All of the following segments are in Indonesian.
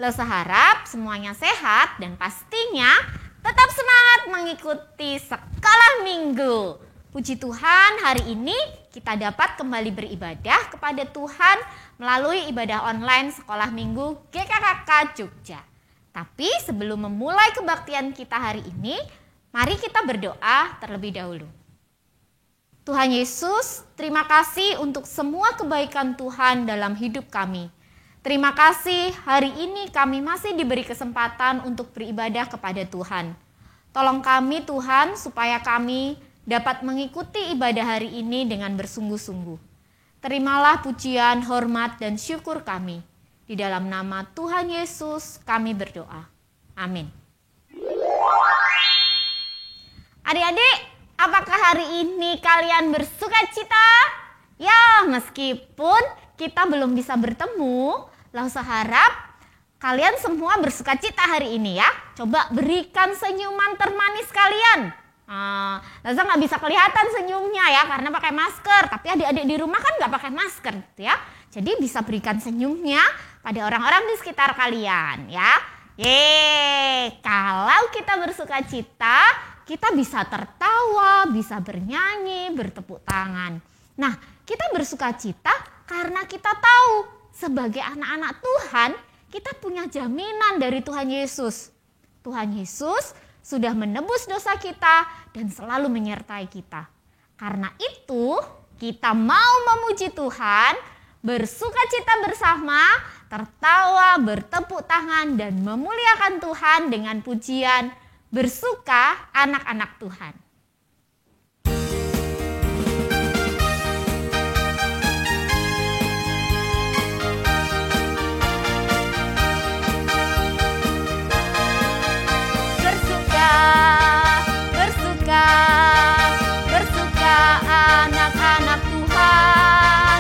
Lesa harap semuanya sehat dan pastinya tetap semangat mengikuti sekolah minggu. Puji Tuhan, hari ini kita dapat kembali beribadah kepada Tuhan melalui ibadah online sekolah minggu GKKK Jogja. Tapi sebelum memulai kebaktian kita hari ini, mari kita berdoa terlebih dahulu. Tuhan Yesus, terima kasih untuk semua kebaikan Tuhan dalam hidup kami. Terima kasih hari ini kami masih diberi kesempatan untuk beribadah kepada Tuhan. Tolong kami Tuhan supaya kami dapat mengikuti ibadah hari ini dengan bersungguh-sungguh. Terimalah pujian, hormat, dan syukur kami. Di dalam nama Tuhan Yesus kami berdoa. Amin. Adik-adik, apakah hari ini kalian bersukacita? Ya, meskipun kita belum bisa bertemu, Lesa harap kalian semua bersukacita hari ini ya. Coba berikan senyuman termanis kalian. Lesa nggak bisa kelihatan senyumnya ya karena pakai masker. Tapi adik-adik di rumah kan nggak pakai masker gitu ya. Jadi bisa berikan senyumnya pada orang-orang di sekitar kalian ya. Kalau kita bersukacita, kita bisa tertawa, bisa bernyanyi, bertepuk tangan. Nah, kita bersukacita karena kita tahu sebagai anak-anak Tuhan, kita punya jaminan dari Tuhan Yesus. Tuhan Yesus sudah menebus dosa kita dan selalu menyertai kita. Karena itu, kita mau memuji Tuhan, bersukacita bersama, tertawa, bertepuk tangan, dan memuliakan Tuhan dengan pujian bersuka anak-anak Tuhan. Bersuka anak-anak Tuhan,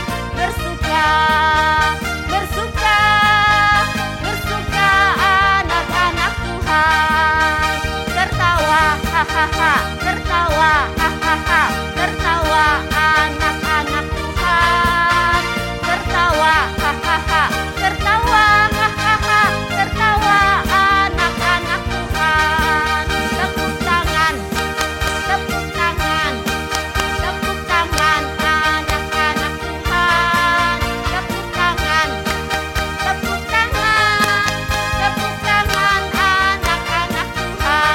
bersuka anak-anak Tuhan, tertawa hahaha, tertawa hahaha, tertawa anak-anak Tuhan, tertawa hahaha, tertawa hahaha, tertawa anak-anak Tuhan. Tepuk tangan, tepuk tangan, tepuk tangan anak-anak Tuhan, tepuk tangan, tepuk tangan, tepuk tangan anak-anak Tuhan.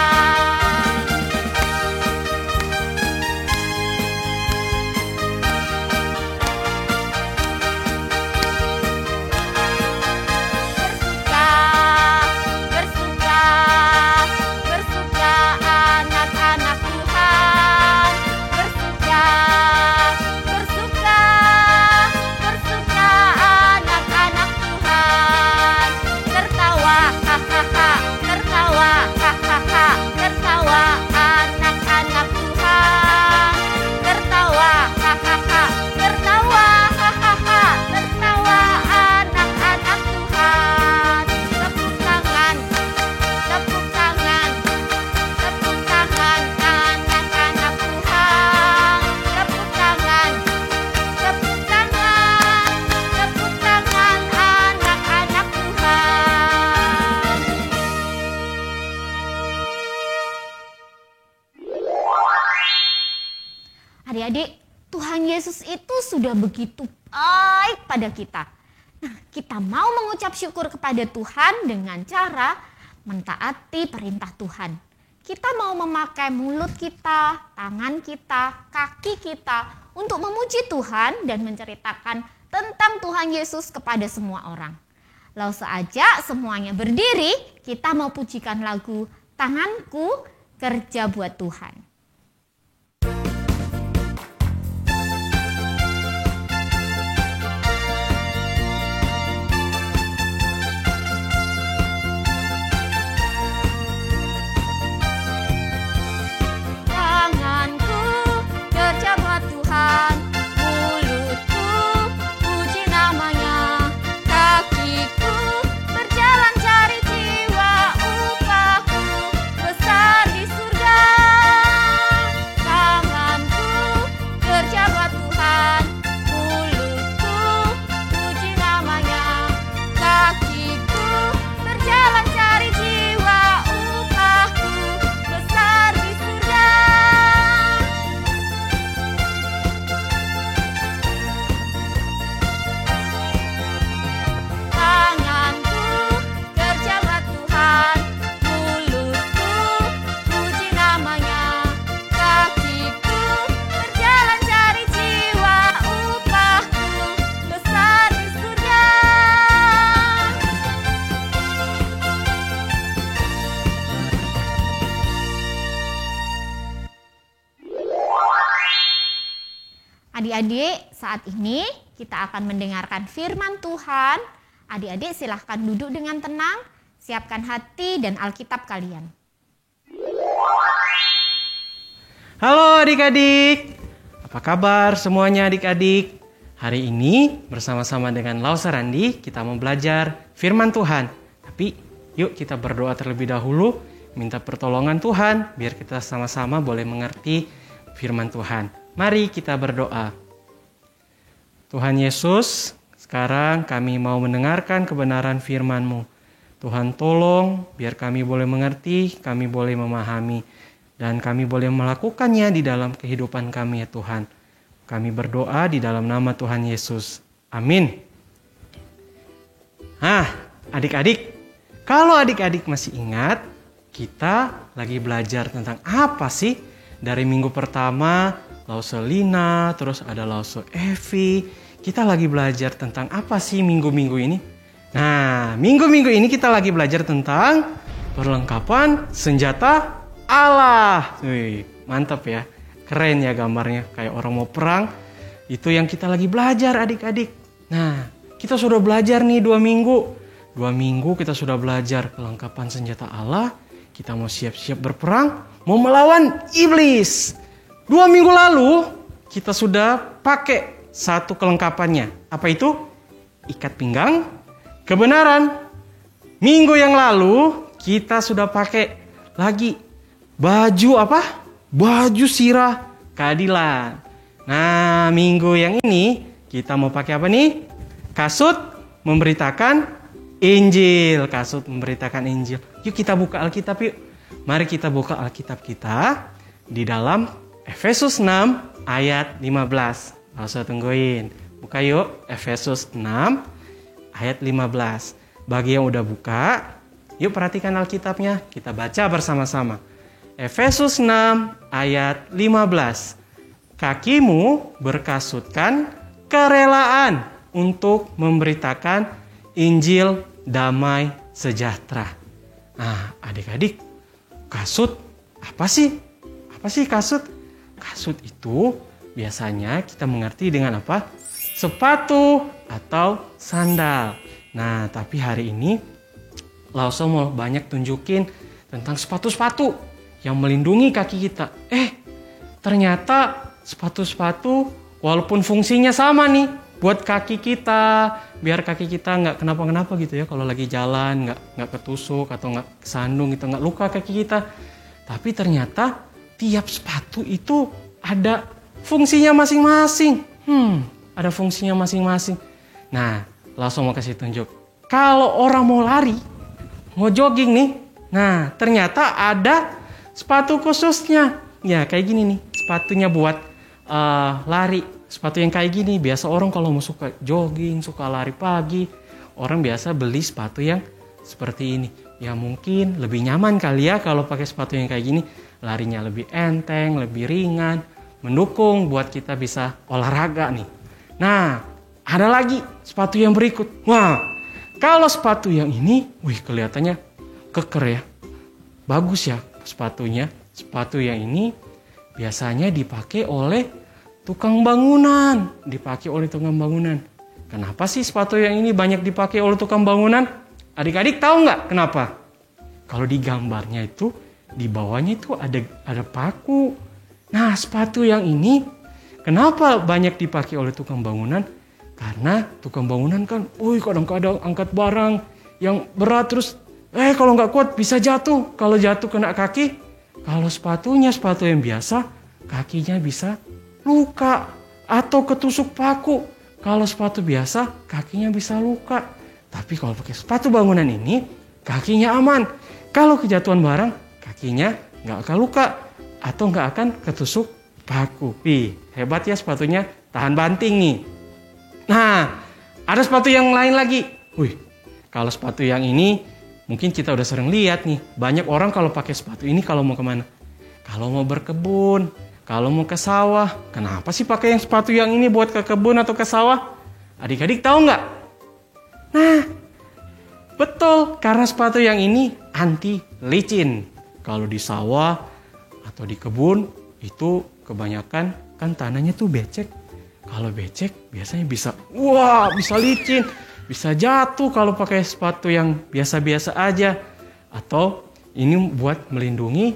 Bersuka anak-anak Tuhan, bersuka anak-anak Tuhan, tertawa hahaha, tertawa hahaha, tertawa anak-anak Tuhan, tertawa hahaha, tertawa hahaha, tertawa anak-anak Tuhan. Tepuk tangan, tepuk tangan, tepuk tangan anak-anak Tuhan, tepuk tangan, tepuk tangan, tepuk tangan anak-anak Tuhan. Adik-adik, Tuhan Yesus itu sudah begitu baik pada kita. Nah, kita mau mengucap syukur kepada Tuhan dengan cara mentaati perintah Tuhan. Kita mau memakai mulut kita, tangan kita, kaki kita untuk memuji Tuhan dan menceritakan tentang Tuhan Yesus kepada semua orang. Lalu saja semuanya berdiri, kita mau pujikan lagu Tanganku Kerja Buat Tuhan. Tanganku kerja buat Tuhan, mulutku puji namanya, kakiku berjalan cari jiwa, upahku besar di surga. Adik-adik, saat ini kita akan mendengarkan firman Tuhan. Adik-adik silahkan duduk dengan tenang, siapkan hati dan Alkitab kalian. Halo adik-adik, apa kabar semuanya adik-adik? Hari ini bersama-sama dengan Lausa Randi kita mau belajar firman Tuhan. Tapi yuk kita berdoa terlebih dahulu, minta pertolongan Tuhan biar kita sama-sama boleh mengerti firman Tuhan. Mari kita berdoa. Tuhan Yesus, sekarang kami mau mendengarkan kebenaran firman-Mu. Tuhan tolong biar kami boleh mengerti, kami boleh memahami, dan kami boleh melakukannya di dalam kehidupan kami ya Tuhan. Kami berdoa di dalam nama Tuhan Yesus. Amin. Adik-adik, kalau adik-adik masih ingat, kita lagi belajar tentang apa sih? Dari minggu pertama, Lause Lina, terus ada Lause Evi. Kita lagi belajar tentang apa sih minggu-minggu ini? Nah, minggu-minggu ini kita lagi belajar tentang perlengkapan senjata Allah. Wih, mantap ya. Keren ya gambarnya, kayak orang mau perang. Itu yang kita lagi belajar adik-adik. Nah, kita sudah belajar nih 2 minggu. 2 minggu kita sudah belajar kelengkapan senjata Allah. Kita mau siap-siap berperang, mau melawan iblis. 2 minggu lalu kita sudah pakai satu kelengkapannya. Apa itu? Ikat pinggang, kebenaran. Minggu yang lalu kita sudah pakai lagi baju apa? Baju sirah keadilan. Nah, minggu yang ini kita mau pakai apa nih? Kasut memberitakan Injil. Kasut memberitakan Injil. Yuk kita buka Alkitab yuk. Mari kita buka Alkitab kita di dalam Efesus 6 ayat 15. Gak usah tungguin. Buka yuk Efesus 6 ayat 15. Bagi yang udah buka, yuk perhatikan Alkitabnya. Kita baca bersama-sama. Efesus 6 ayat 15. Kakimu berkasutkan kerelaan untuk memberitakan Injil damai sejahtera. Nah, adik-adik, kasut apa sih? Apa sih kasut? Kasut itu biasanya kita mengerti dengan apa? Sepatu atau sandal. Nah, tapi hari ini Lausa mau banyak tunjukin tentang sepatu-sepatu yang melindungi kaki kita. Ternyata sepatu-sepatu walaupun fungsinya sama nih buat kaki kita, biar kaki kita nggak kenapa-kenapa gitu ya kalau lagi jalan, nggak ketusuk atau nggak kesandung gitu, nggak luka kaki kita. Tapi ternyata tiap sepatu itu ada fungsinya masing-masing. Ada fungsinya masing-masing. Nah, langsung mau kasih tunjuk. Kalau orang mau lari, mau jogging nih, nah ternyata ada sepatu khususnya. Ya kayak gini nih, sepatunya buat lari. Sepatu yang kayak gini, biasa orang kalau mau suka jogging, suka lari pagi, orang biasa beli sepatu yang seperti ini. Ya mungkin lebih nyaman kali ya kalau pakai sepatu yang kayak gini. Larinya lebih enteng, lebih ringan, mendukung buat kita bisa olahraga nih. Nah, ada lagi sepatu yang berikut. Wah, kalau sepatu yang ini, kelihatannya keker ya. Bagus ya sepatunya. Sepatu yang ini biasanya dipakai oleh tukang bangunan. Kenapa sih sepatu yang ini banyak dipakai oleh tukang bangunan? Adik-adik tahu nggak kenapa? Kalau di gambarnya itu, di bawahnya itu ada paku. Nah, sepatu yang ini kenapa banyak dipakai oleh tukang bangunan? Karena tukang bangunan kan, kadang-kadang angkat barang yang berat terus, kalau nggak kuat bisa jatuh. Kalau jatuh kena kaki, kalau sepatunya sepatu yang biasa, kakinya bisa luka atau ketusuk paku. Kalau sepatu biasa, kakinya bisa luka. Tapi kalau pakai sepatu bangunan ini, kakinya aman. Kalau kejatuhan barang, kakinya nggak akan luka atau nggak akan ketusuk paku. Hebat ya sepatunya, tahan banting nih. Nah, ada sepatu yang lain lagi. Kalau sepatu yang ini, mungkin kita udah sering lihat nih. Banyak orang kalau pakai sepatu ini kalau mau kemana? Kalau mau berkebun, kalau mau ke sawah. Kenapa sih pakai yang sepatu yang ini buat ke kebun atau ke sawah? Adik-adik tahu nggak? Nah, betul. Karena sepatu yang ini anti licin. Kalau di sawah atau di kebun, itu kebanyakan kan tanahnya tuh becek. Kalau becek biasanya bisa licin, bisa jatuh kalau pakai sepatu yang biasa-biasa aja. Atau ini buat melindungi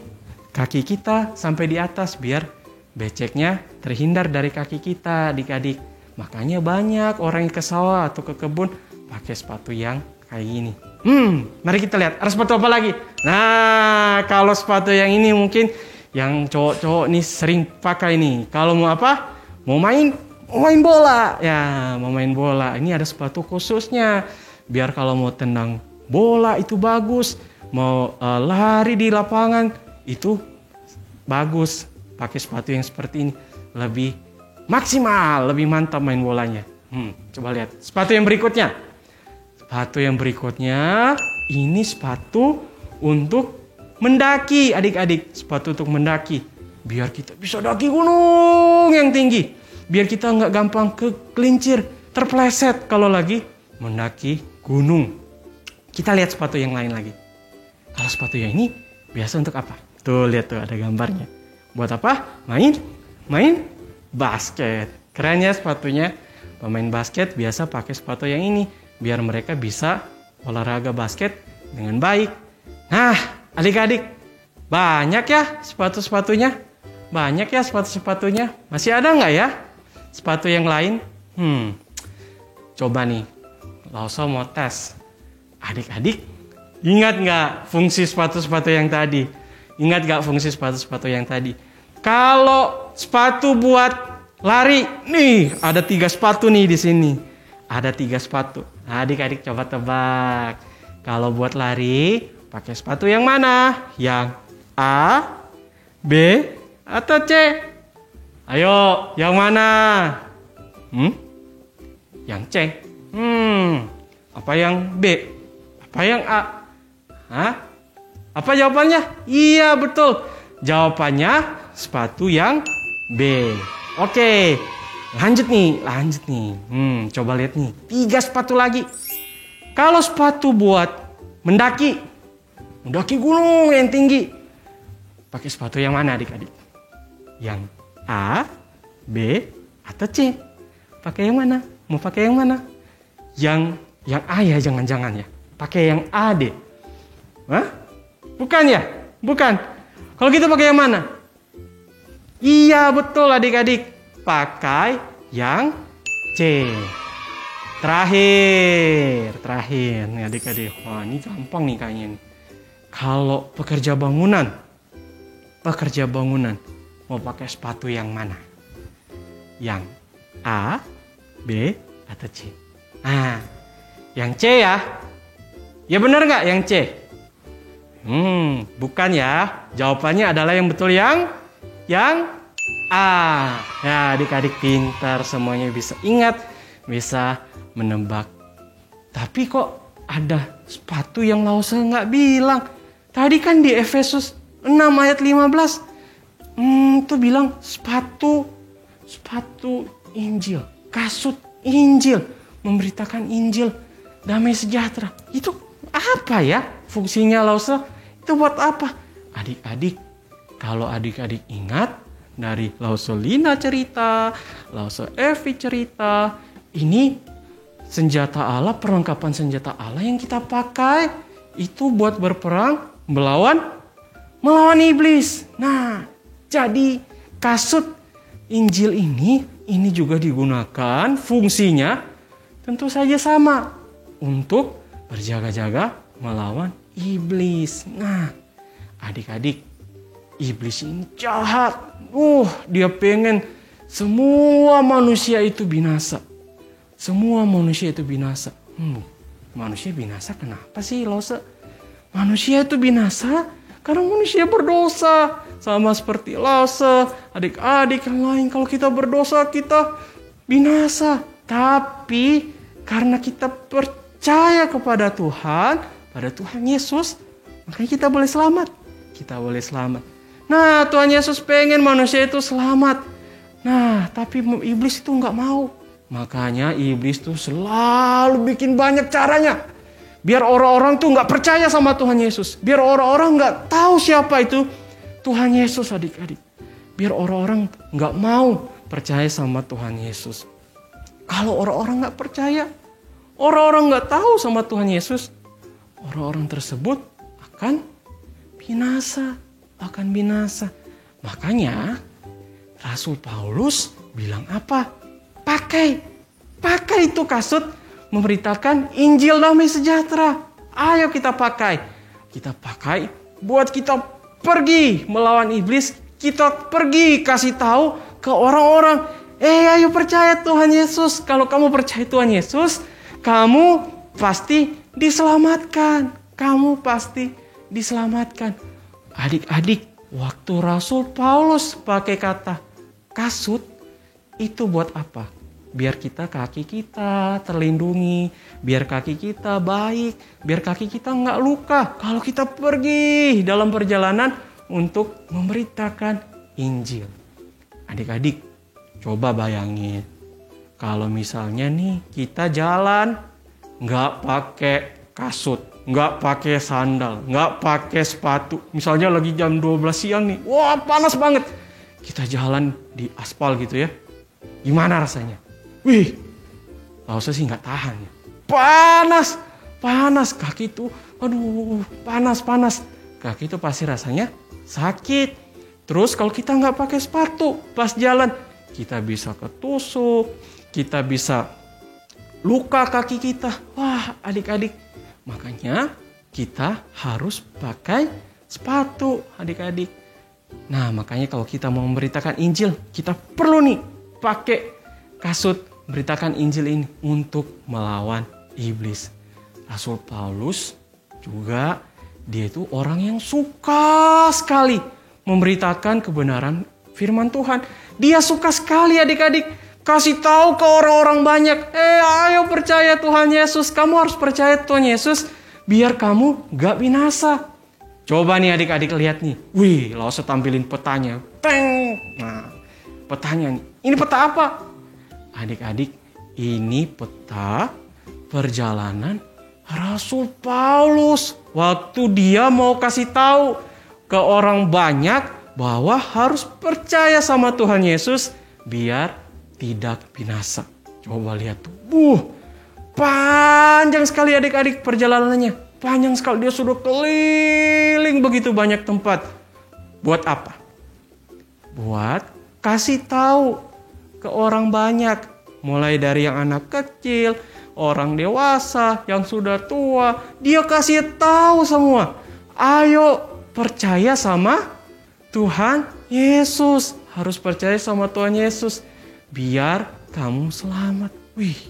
kaki kita sampai di atas biar beceknya terhindar dari kaki kita, adik-adik. Makanya banyak orang yang ke sawah atau ke kebun pakai sepatu yang kayak gini. Mari kita lihat ada sepatu apa lagi. Nah, kalau sepatu yang ini mungkin yang cowok-cowok nih sering pakai nih. Kalau mau apa? Mau main bola. Ya, mau main bola. Ini ada sepatu khususnya. Biar kalau mau tendang bola itu bagus. Mau lari di lapangan itu bagus. Pakai sepatu yang seperti ini. Lebih maksimal, lebih mantap main bolanya. Coba lihat. Sepatu yang berikutnya. Sepatu yang berikutnya. Ini sepatu untuk mendaki, adik-adik. Sepatu untuk mendaki. Biar kita bisa daki gunung yang tinggi. Biar kita nggak gampang kegelincir, terpleset kalau lagi mendaki gunung. Kita lihat sepatu yang lain lagi. Kalau sepatu yang ini biasa untuk apa? Tuh, lihat tuh ada gambarnya. Buat apa? Main basket. Keren ya sepatunya. Pemain basket biasa pakai sepatu yang ini. Biar mereka bisa olahraga basket dengan baik. Nah, adik-adik, banyak ya sepatu-sepatunya. Banyak ya sepatu-sepatunya. Masih ada nggak ya sepatu yang lain? Coba nih, Lauso mau tes. Adik-adik, ingat nggak fungsi sepatu-sepatu yang tadi? Ingat nggak fungsi sepatu-sepatu yang tadi? Kalau sepatu buat lari, nih ada 3 sepatu nih di sini. Ada 3 sepatu. Adik-adik coba tebak. Kalau buat lari, pakai sepatu yang mana? Yang A, B, atau C? Ayo, yang mana? Yang C. Apa yang B? Apa yang A? Hah? Apa jawabannya? Iya, betul. Jawabannya sepatu yang B. Oke. Lanjut nih. Coba lihat nih. 3 sepatu lagi. Kalau sepatu buat mendaki gunung yang tinggi. Pakai sepatu yang mana adik-adik? Yang A, B, atau C? Pakai yang mana? Mau pakai yang mana? Yang A ya, jangan-jangan ya. Pakai yang A deh. Hah? Bukan ya? Bukan. Kalau kita pakai yang mana? Iya, betul adik-adik. Pakai yang C. Terakhir nih adik-adik. Wah, ini gampang nih kayaknya nih. Kalau pekerja bangunan mau pakai sepatu yang mana? Yang A, B, atau C? Nah, yang C ya. Ya benar nggak yang C? Bukan ya. Jawabannya adalah yang betul yang A. Ya, adik-adik pintar, semuanya bisa ingat, bisa menebak. Tapi kok ada sepatu yang Lause nggak bilang? Tadi kan di Efesus 6 ayat 15 itu bilang sepatu Injil, kasut Injil, memberitakan Injil, damai sejahtera. Itu apa ya fungsinya Lause? Itu buat apa? Adik-adik, kalau adik-adik ingat dari Lause Lina cerita, Lause Evi cerita, ini senjata Allah, perlengkapan senjata Allah yang kita pakai itu buat berperang melawan iblis. Nah, jadi kasut Injil ini juga digunakan, fungsinya tentu saja sama untuk berjaga-jaga melawan iblis. Nah, adik-adik, iblis ini jahat. Dia pengen semua manusia itu binasa. Semua manusia itu binasa. Manusia binasa kenapa sih, Lause? Manusia itu binasa karena manusia berdosa. Sama seperti Lause, adik-adik yang lain. Kalau kita berdosa, kita binasa. Tapi karena kita percaya kepada Tuhan, pada Tuhan Yesus, makanya kita boleh selamat. Kita boleh selamat. Nah, Tuhan Yesus pengen manusia itu selamat. Nah, tapi iblis itu nggak mau. Makanya iblis tuh selalu bikin banyak caranya. Biar orang-orang tuh nggak percaya sama Tuhan Yesus. Biar orang-orang nggak tahu siapa itu Tuhan Yesus, adik-adik. Biar orang-orang nggak mau percaya sama Tuhan Yesus. Kalau orang-orang nggak percaya, orang-orang nggak tahu sama Tuhan Yesus, orang-orang tersebut akan binasa. Makanya Rasul Paulus bilang apa? Pakai itu kasut memberitakan Injil damai sejahtera. Ayo kita pakai. Kita pakai buat kita pergi melawan iblis. Kita pergi kasih tahu ke orang-orang. Ayo percaya Tuhan Yesus. Kalau kamu percaya Tuhan Yesus, kamu pasti diselamatkan. Adik-adik, waktu Rasul Paulus pakai kata kasut, itu buat apa? Biar kaki kita terlindungi, biar kaki kita baik, biar kaki kita nggak luka. Kalau kita pergi dalam perjalanan untuk memberitakan Injil. Adik-adik, coba bayangin. Kalau misalnya nih kita jalan nggak pakai kasut, nggak pakai sandal, nggak pakai sepatu. Misalnya lagi jam 12 siang nih, wah panas banget. Kita jalan di aspal gitu ya. Gimana rasanya? Wih, Lausnya sih nggak tahan ya. Panas kaki itu, aduh panas. Kaki itu pasti rasanya sakit. Terus kalau kita nggak pakai sepatu pas jalan, kita bisa ketusuk, kita bisa luka kaki kita. Wah adik-adik, makanya kita harus pakai sepatu adik-adik. Nah makanya kalau kita mau memberitakan Injil, kita perlu nih pakai kasut beritakan Injil ini untuk melawan iblis. Rasul Paulus juga dia itu orang yang suka sekali memberitakan kebenaran firman Tuhan. Dia suka sekali adik-adik kasih tahu ke orang-orang banyak. Ayo percaya Tuhan Yesus. Kamu harus percaya Tuhan Yesus biar kamu gak binasa. Coba nih adik-adik lihat nih. Wih, Lausnya tampilin petanya. Teng. Nah, petanya nih. Ini peta apa? Adik-adik, ini peta perjalanan Rasul Paulus. Waktu dia mau kasih tahu ke orang banyak bahwa harus percaya sama Tuhan Yesus biar tidak binasa. Coba lihat tuh. Panjang sekali adik-adik perjalanannya. Panjang sekali, dia sudah keliling begitu banyak tempat. Buat apa? Buat kasih tahu ke orang banyak. Mulai dari yang anak kecil, orang dewasa, yang sudah tua. Dia kasih tahu semua. Ayo percaya sama Tuhan Yesus. Harus percaya sama Tuhan Yesus. Biar kamu selamat. Wih,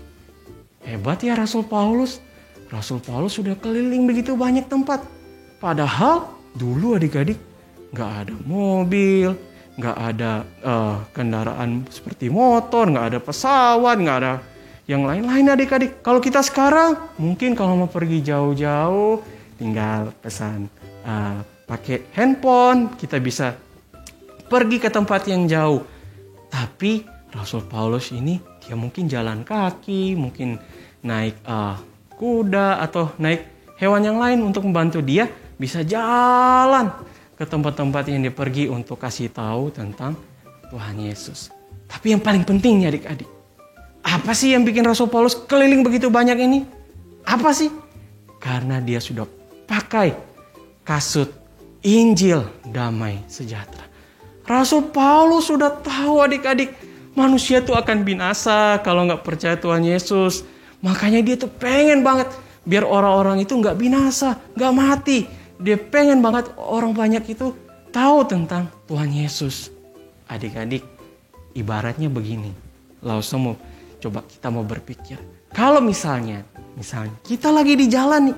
hebat ya Rasul Paulus. Rasul Paulus sudah keliling begitu banyak tempat. Padahal dulu adik-adik gak ada mobil, gak ada kendaraan seperti motor, gak ada pesawat, gak ada yang lain-lain adik-adik. Kalau kita sekarang mungkin kalau mau pergi jauh-jauh tinggal pesan pakai handphone, kita bisa pergi ke tempat yang jauh. Tapi Rasul Paulus ini dia mungkin jalan kaki, mungkin naik kuda atau naik hewan yang lain untuk membantu dia bisa jalan ke tempat-tempat yang dia pergi untuk kasih tahu tentang Tuhan Yesus. Tapi yang paling penting nih adik-adik, apa sih yang bikin Rasul Paulus keliling begitu banyak ini? Apa sih? Karena dia sudah pakai kasut Injil damai sejahtera. Rasul Paulus sudah tahu adik-adik, manusia itu akan binasa kalau nggak percaya Tuhan Yesus. Makanya dia tuh pengen banget biar orang-orang itu nggak binasa, nggak mati. Dia pengen banget orang banyak itu tahu tentang Tuhan Yesus. Adik-adik, ibaratnya begini. Langsung mau coba kita mau berpikir. Kalau misalnya kita lagi di jalan nih.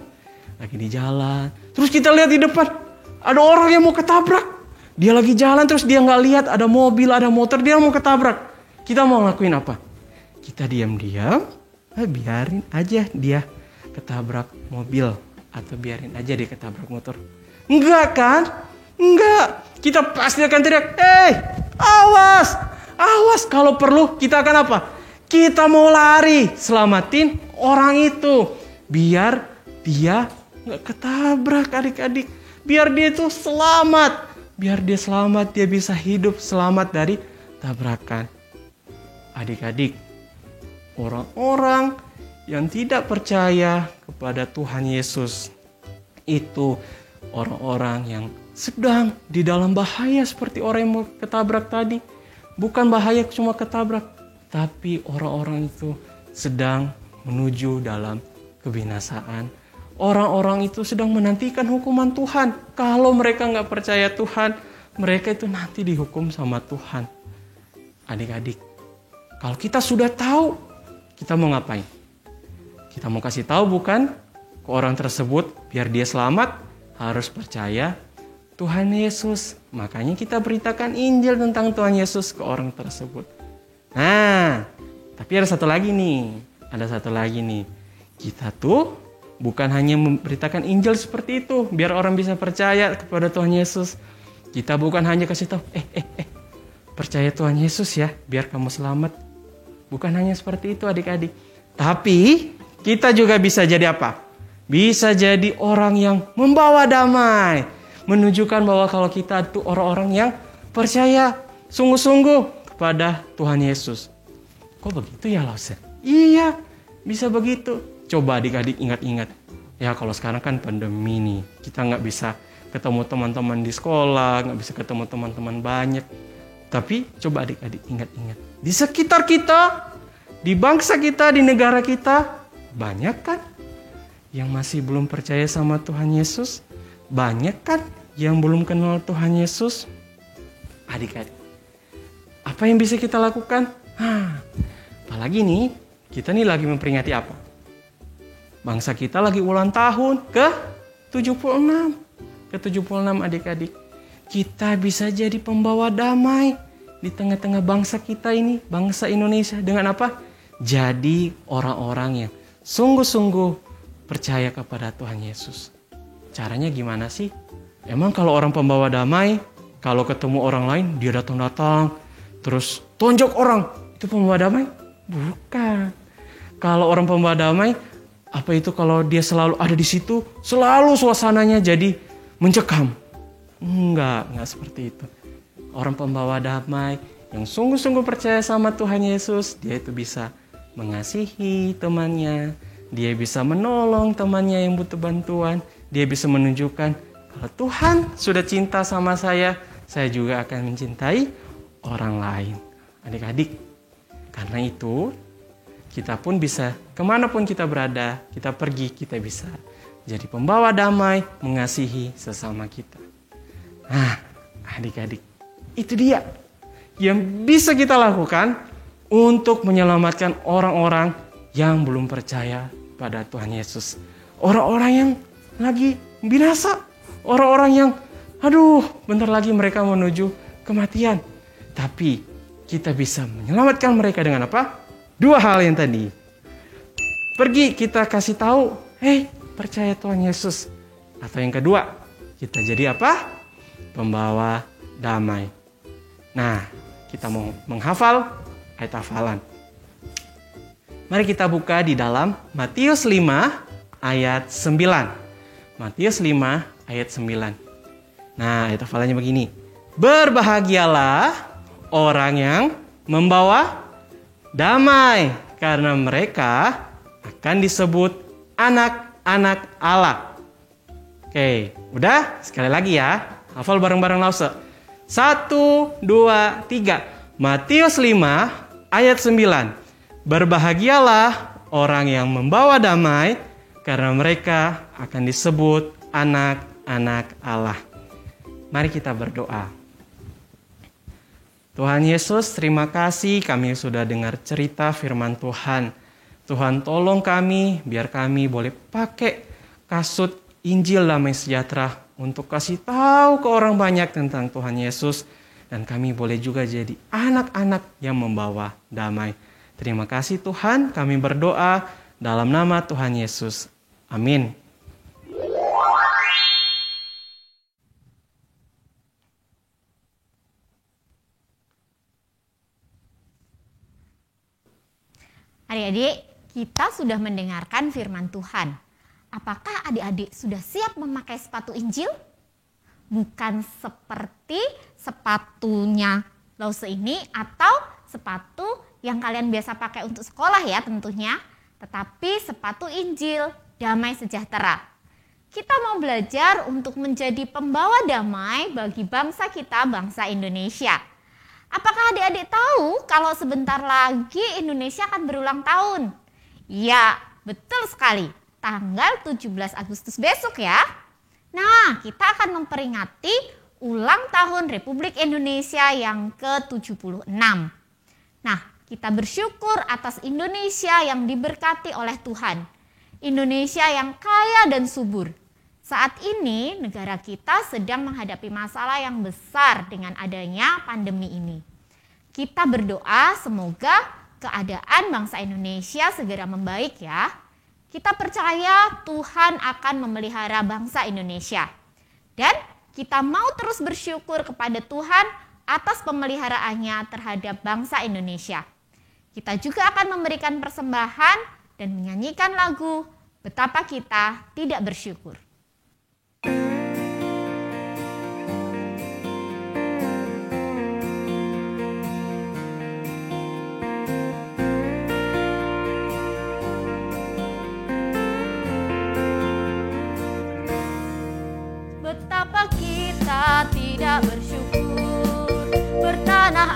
Lagi di jalan. Terus kita lihat di depan ada orang yang mau ketabrak. Dia lagi jalan terus dia nggak lihat ada mobil, ada motor, dia mau ketabrak. Kita mau ngelakuin apa? Kita diam-diam. Biarin aja dia ketabrak mobil. Atau biarin aja dia ketabrak motor. Enggak kan? Enggak. Kita pasti akan teriak, awas. Awas. Kalau perlu kita akan apa? Kita mau lari. Selamatin orang itu. Biar dia gak ketabrak adik-adik. Biar dia itu selamat. Biar dia selamat. Dia bisa hidup selamat dari tabrakan. Adik-adik, orang-orang yang tidak percaya kepada Tuhan Yesus itu orang-orang yang sedang di dalam bahaya seperti orang yang mau ketabrak tadi. Bukan bahaya cuma ketabrak, tapi orang-orang itu sedang menuju dalam kebinasaan. Orang-orang itu sedang menantikan hukuman Tuhan. Kalau mereka nggak percaya Tuhan, mereka itu nanti dihukum sama Tuhan. Adik-adik, kalau kita sudah tahu, kita mau ngapain? Kita mau kasih tahu bukan ke orang tersebut biar dia selamat, harus percaya Tuhan Yesus. Makanya kita beritakan Injil tentang Tuhan Yesus ke orang tersebut. Nah, tapi ada satu lagi nih. Kita tuh bukan hanya memberitakan Injil seperti itu biar orang bisa percaya kepada Tuhan Yesus. Kita bukan hanya kasih tahu, percaya Tuhan Yesus ya, biar kamu selamat. Bukan hanya seperti itu adik-adik. Tapi kita juga bisa jadi apa? Bisa jadi orang yang membawa damai. Menunjukkan bahwa kalau kita itu orang-orang yang percaya sungguh-sungguh kepada Tuhan Yesus. Kok begitu ya Lause? Iya, bisa begitu. Coba adik-adik ingat-ingat. Ya kalau sekarang kan pandemi nih, kita nggak bisa ketemu teman-teman di sekolah, nggak bisa ketemu teman-teman banyak. Tapi coba adik-adik ingat-ingat. Di sekitar kita, di bangsa kita, di negara kita, banyak kan yang masih belum percaya sama Tuhan Yesus? Banyak kan yang belum kenal Tuhan Yesus? Adik-adik, apa yang bisa kita lakukan? Apalagi nih, kita nih lagi memperingati apa? Bangsa kita lagi ulang tahun ke-76. Ke-76 adik-adik. Kita bisa jadi pembawa damai di tengah-tengah bangsa kita ini, bangsa Indonesia. Dengan apa? Jadi orang-orang yang sungguh-sungguh percaya kepada Tuhan Yesus. Caranya gimana sih? Emang kalau orang pembawa damai, kalau ketemu orang lain, dia datang-datang, terus tonjok orang, itu pembawa damai? Bukan. Kalau orang pembawa damai, apa itu kalau dia selalu ada di situ, selalu suasananya jadi mencekam? Enggak seperti itu. Orang pembawa damai yang sungguh-sungguh percaya sama Tuhan Yesus, dia itu bisa mengasihi temannya, dia bisa menolong temannya yang butuh bantuan, dia bisa menunjukkan kalau Tuhan sudah cinta sama saya juga akan mencintai orang lain. Adik-adik, karena itu kita pun bisa kemanapun kita berada, kita pergi, kita bisa jadi pembawa damai, mengasihi sesama kita. Nah, adik-adik, itu dia yang bisa kita lakukan untuk menyelamatkan orang-orang yang belum percaya pada Tuhan Yesus. Orang-orang yang lagi binasa, orang-orang yang bentar lagi mereka menuju kematian. Tapi kita bisa menyelamatkan mereka dengan apa? Dua hal yang tadi. Pergi kita kasih tahu, percaya Tuhan Yesus. Atau yang kedua, kita jadi apa? Pembawa damai. Nah, kita mau menghafal ayat hafalan. Mari kita buka di dalam Matius 5 ayat 9. Matius 5 ayat 9. Nah, ayat hafalannya begini. Berbahagialah orang yang membawa damai, karena mereka akan disebut anak-anak Allah. Oke, udah? Sekali lagi ya. Hafal bareng-bareng Lause. 1, 2, 3. Matius 5 ayat 9. Berbahagialah orang yang membawa damai, karena mereka akan disebut anak-anak Allah. Mari kita berdoa. Tuhan Yesus, terima kasih kami sudah dengar cerita firman Tuhan. Tuhan tolong kami biar kami boleh pakai kasut Injil Damai Sejahtera untuk kasih tahu ke orang banyak tentang Tuhan Yesus. Dan kami boleh juga jadi anak-anak yang membawa damai. Terima kasih Tuhan, kami berdoa dalam nama Tuhan Yesus. Amin. Adik-adik, kita sudah mendengarkan firman Tuhan. Apakah adik-adik sudah siap memakai sepatu Injil? Bukan seperti sepatunya Lause ini atau sepatu yang kalian biasa pakai untuk sekolah ya tentunya, tetapi sepatu Injil, damai sejahtera. Kita mau belajar untuk menjadi pembawa damai bagi bangsa kita, bangsa Indonesia. Apakah adik-adik tahu kalau sebentar lagi Indonesia akan berulang tahun? Ya, betul sekali. Tanggal 17 Agustus besok ya. Nah, kita akan memperingati ulang tahun Republik Indonesia yang ke-76. Nah, kita bersyukur atas Indonesia yang diberkati oleh Tuhan. Indonesia yang kaya dan subur. Saat ini negara kita sedang menghadapi masalah yang besar dengan adanya pandemi ini. Kita berdoa semoga keadaan bangsa Indonesia segera membaik ya. Kita percaya Tuhan akan memelihara bangsa Indonesia. Dan kita mau terus bersyukur kepada Tuhan atas pemeliharaannya terhadap bangsa Indonesia. Kita juga akan memberikan persembahan dan menyanyikan lagu Betapa Kita Tidak Bersyukur. Betapa kita tidak bersyukur, bertanah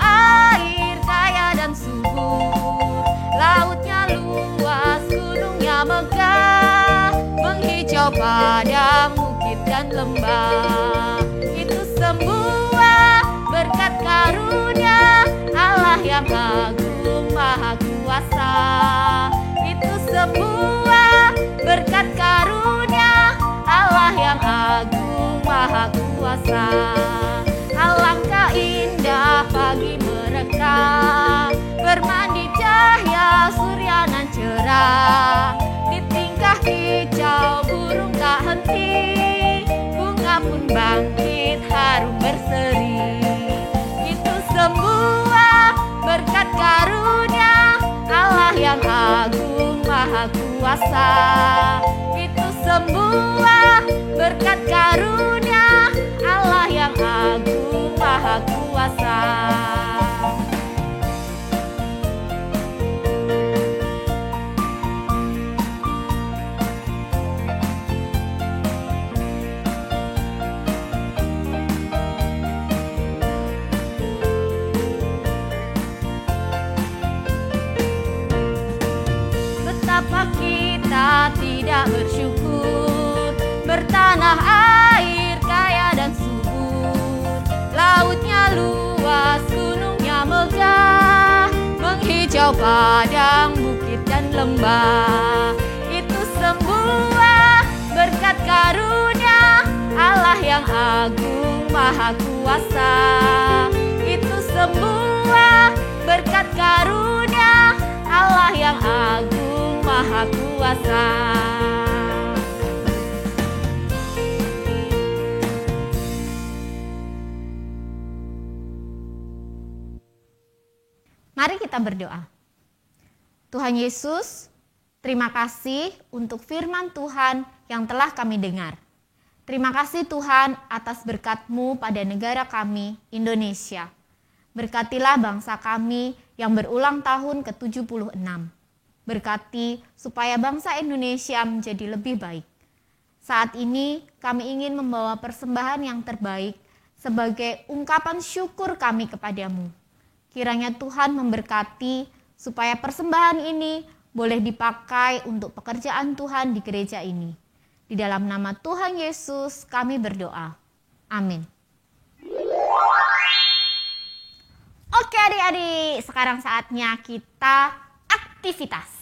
air kaya dan subur, lautnya luas, gunungnya megah, menghijau padang, bukit dan lembah. Itu semua berkat karunia Allah yang agung maha kuasa. Itu semua berkat karunia Allah yang agung maha kuasa. Alangkah indah pagi mereka, bermandi cahaya surya nan cerah. Di tingkah hijau burung tak henti, bunga pun bangkit harum berseri. Itu semua berkat karunia Allah yang agung maha kuasa. Itu semua berkat karunia Allah yang agung maha kuasa. Betapa kita tidak bersyukur, bertanah air kaya dan subur, lautnya luas, gunungnya megah, menghijau padang, bukit dan lembah. Itu semua berkat karunia Allah yang agung maha kuasa. Itu semua berkat karunia Allah yang agung maha kuasa. Mari kita berdoa. Tuhan Yesus, terima kasih untuk firman Tuhan yang telah kami dengar. Terima kasih Tuhan atas berkat-Mu pada negara kami, Indonesia. Berkatilah bangsa kami yang berulang tahun ke-76. Berkati supaya bangsa Indonesia menjadi lebih baik. Saat ini kami ingin membawa persembahan yang terbaik sebagai ungkapan syukur kami kepadamu. Kiranya Tuhan memberkati supaya persembahan ini boleh dipakai untuk pekerjaan Tuhan di gereja ini. Di dalam nama Tuhan Yesus kami berdoa. Amin. Oke adik-adik, sekarang saatnya kita aktivitas.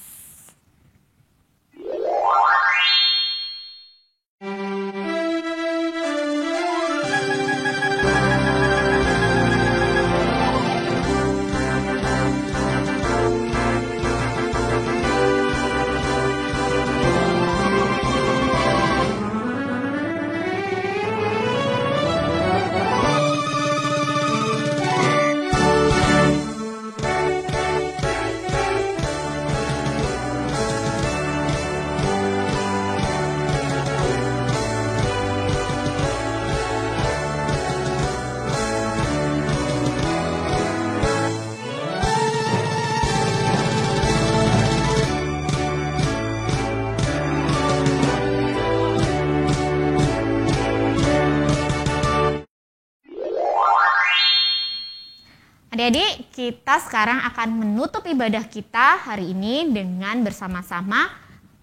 Adik-adik, kita sekarang akan menutup ibadah kita hari ini dengan bersama-sama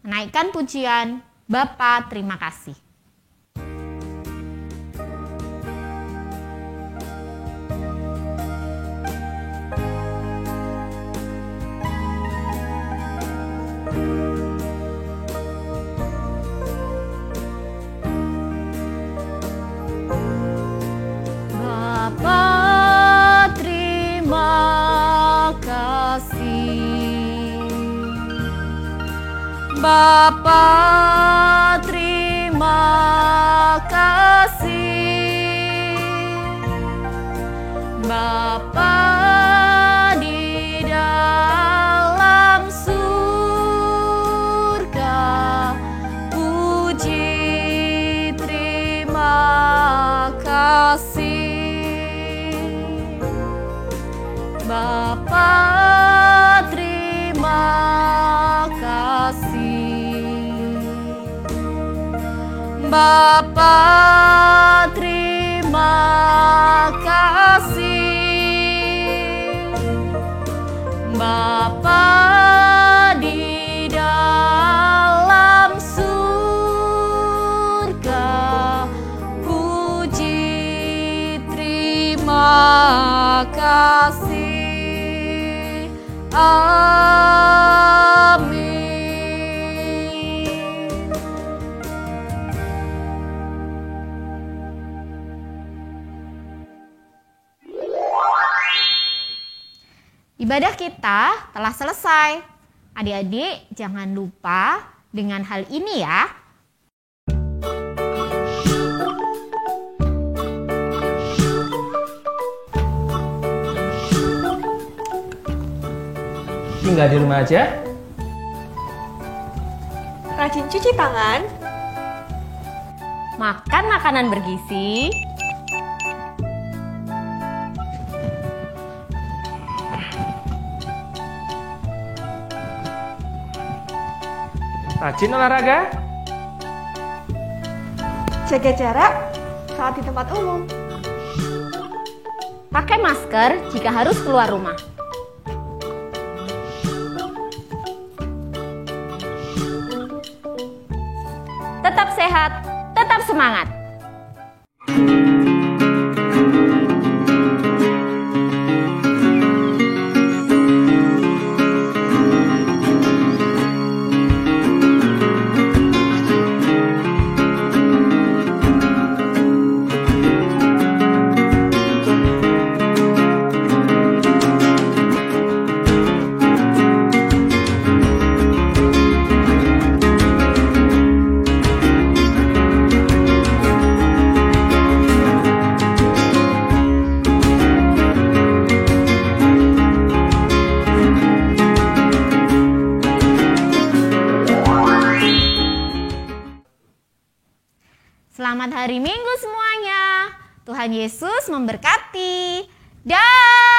menaikkan pujian Bapa terima kasih. Bapa terima kasih, Bapa di dalam surga, puji terima kasih, Bapa terima kasih. Bapa terima kasih, Bapa di dalam surga, puji terima kasih. Amin. Ibadah kita telah selesai. Adik-adik jangan lupa dengan hal ini ya. Tinggal di rumah aja. Rajin cuci tangan. Makan makanan bergizi. Rajin olahraga. Jaga jarak saat di tempat umum. Pakai masker jika harus keluar rumah. Tetap sehat, tetap semangat. Selamat hari Minggu semuanya. Tuhan Yesus memberkati. Dah.